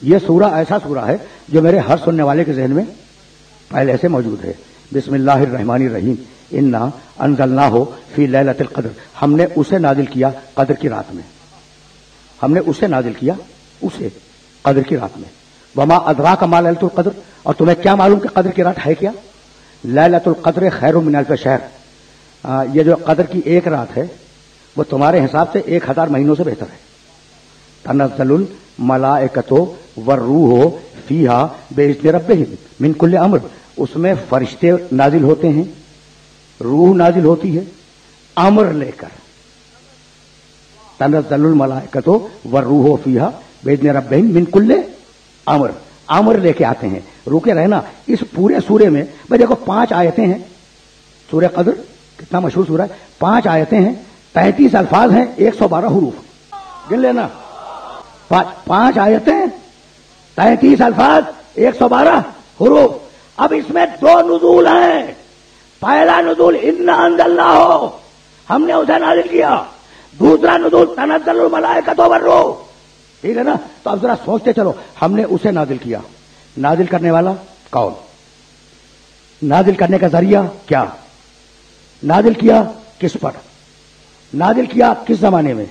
یہ سورہ ایسا سورہ ہے جو میرے ہر سننے والے کے ذہن میں پہلے سے موجود ہے. بسم اللہ الرحمن الرحیم. انا انزلناہ فی لیلۃ القدر. ہم نے اسے نازل کیا قدر کی رات میں. ہم نے اسے نازل کیا اسے قدر کی رات میں. وما ادراک ما لیلۃ القدر. اور تمہیں کیا معلوم کہ قدر کی رات ہے کیا؟ لیلۃ القدر خیر من الف شہر. یہ جو قدر کی ایک رات ہے وہ تمہارے حساب سے 1000 مہینوں سے بہتر ہے. تنزل الملائکۃ والروح فیہا باذن ربہم من کل امر. اس میں فرشتے نازل ہوتے ہیں, روح نازل ہوتی ہے امر لے کر. تنزل الملائکۃ والروح فیہا باذن ربہم من کل امر. امر لے کے آتے ہیں. روکے رہنا اس پورے سورے میں. بھائی دیکھو 5 آیتیں ہیں. سورہ قدر کتنا مشہور سورہ ہے. 5 آیتیں ہیں, 33 الفاظ ہیں, 112 حروف. گن لینا. 5 آیتیں, 33 الفاظ, 112 حروف. اب اس میں 2 نزول ہیں. پہلا نزول انا انزلناہ, ہم نے اسے نازل کیا. دوسرا نزول تنزل الملائکۃ والروح. ٹھیک ہے نا. تو اب ذرا سوچتے چلو, ہم نے اسے نازل کیا. نازل کرنے والا کون؟ نازل کرنے کا ذریعہ کیا؟ نازل کیا کس پر؟ نازل کیا کس زمانے میں؟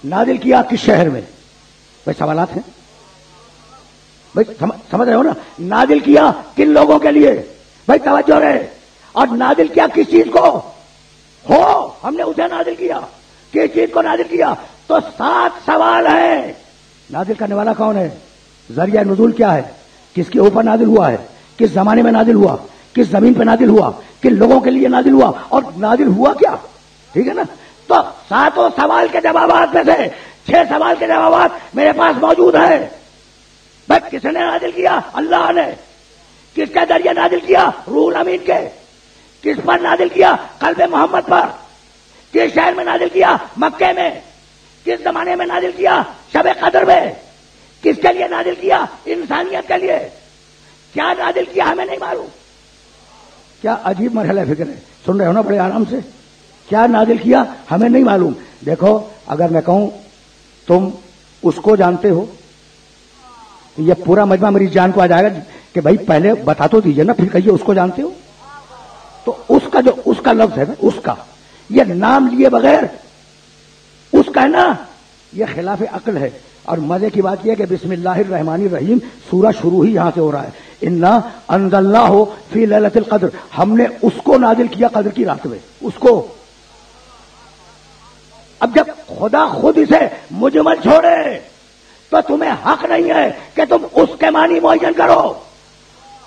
نازل کیا کس شہر میں؟ بھائی سوالات ہیں. بھائی سمجھ رہے ہو نا. نازل کیا کن لوگوں کے لیے؟ بھائی توجہ رہے. اور نازل کیا کس چیز کو؟ ہو ہم نے اسے نازل کیا. کس چیز کو نازل کیا؟ تو 7 سوال ہیں. نازل کرنے والا کون ہے؟ ذریعہ نزول کیا ہے؟ کس کے اوپر نازل ہوا ہے؟ کس زمانے میں نازل ہوا؟ کس زمین پہ نازل ہوا؟ کن لوگوں کے لیے نازل ہوا؟ اور نازل ہوا کیا؟ ٹھیک ہے نا. تو 7 سوال کے جوابات میں سے 6 سوال کے جوابات میرے پاس موجود ہیں. بھائی کس نے نازل کیا؟ اللہ نے. کس کے ذریعے نازل کیا؟ روح امین کے. کس پر نازل کیا؟ قلب محمد پر. کس شہر میں نازل کیا؟ مکے میں. کس زمانے میں نازل کیا؟ شب قدر میں. کس کے لیے نازل کیا؟ انسانیت کے لیے. کیا نازل کیا ہمیں نہیں معلوم. کیا عجیب مرحلہ فکر ہے. سن رہے ہو نا بڑے آرام سے. کیا نازل کیا ہمیں نہیں معلوم. دیکھو اگر میں کہوں تم اس کو جانتے ہو, یہ پورا مجمع میری جان کو آ جائے گا کہ بھائی پہلے بتا تو دیجئے نا, پھر کہیے اس کو جانتے ہو. تو اس کا جو اس کا لفظ ہے نا, اس کا یہ نام لیے بغیر اس کا ہے نا, یہ خلاف عقل ہے. اور مزے کی بات یہ ہے کہ بسم اللہ الرحمن الرحیم سورہ شروع ہی یہاں سے ہو رہا ہے. انا انزلناہ فی لیلۃ القدر. ہم نے اس کو نازل کیا قدر کی رات میں. اس کو. اب جب خدا خود اسے مجمل چھوڑے تو تمہیں حق نہیں ہے کہ تم اس کے معنی معین کرو.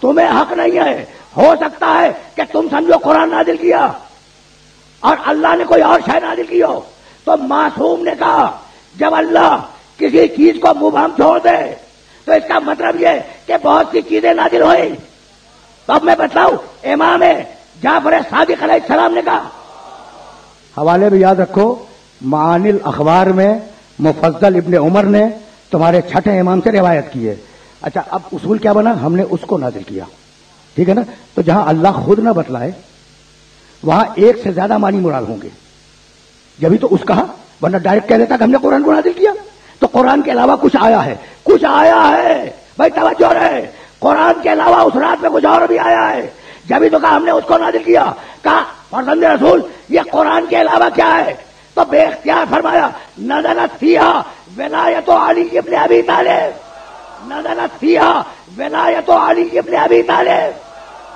تمہیں حق نہیں ہے. ہو سکتا ہے کہ تم سمجھو قرآن نازل کیا اور اللہ نے کوئی اور شے نازل کی ہو. تو معصوم نے کہا جب اللہ کسی چیز کو مبہم چھوڑ دے تو اس کا مطلب یہ کہ بہت سی چیزیں نازل ہوئی. تو اب میں بتلاؤں, امام جعفر صادق علیہ السلام نے کہا. حوالے بھی یاد رکھو, معانی الاخبار میں مفضل ابن عمر نے تمہارے چھٹے امام سے روایت کی ہے. اچھا اب اصول کیا بنا؟ ہم نے اس کو نازل کیا. ٹھیک ہے نا. تو جہاں اللہ خود نہ بتلائے وہاں ایک سے زیادہ معنی مراد ہوں گے. جبھی تو اس کہا, ورنہ ڈائریکٹ کہہ دیتا کہ ہم نے قرآن کو نازل کیا. تو قرآن کے علاوہ کچھ آیا ہے, کچھ آیا ہے. بھائی توجہ رہے. قرآن کے علاوہ اس رات میں کچھ اور بھی آیا ہے. جبھی تو کہا ہم نے اس کو نازل کیا. کہا فرزند رسول یہ قرآن کے علاوہ کیا ہے؟ تو بے اختیار فرمایا نزلت فیہا ولایت علی ابن ابی طالب. نزلت فیہا ولایت علی ابن ابی طالب.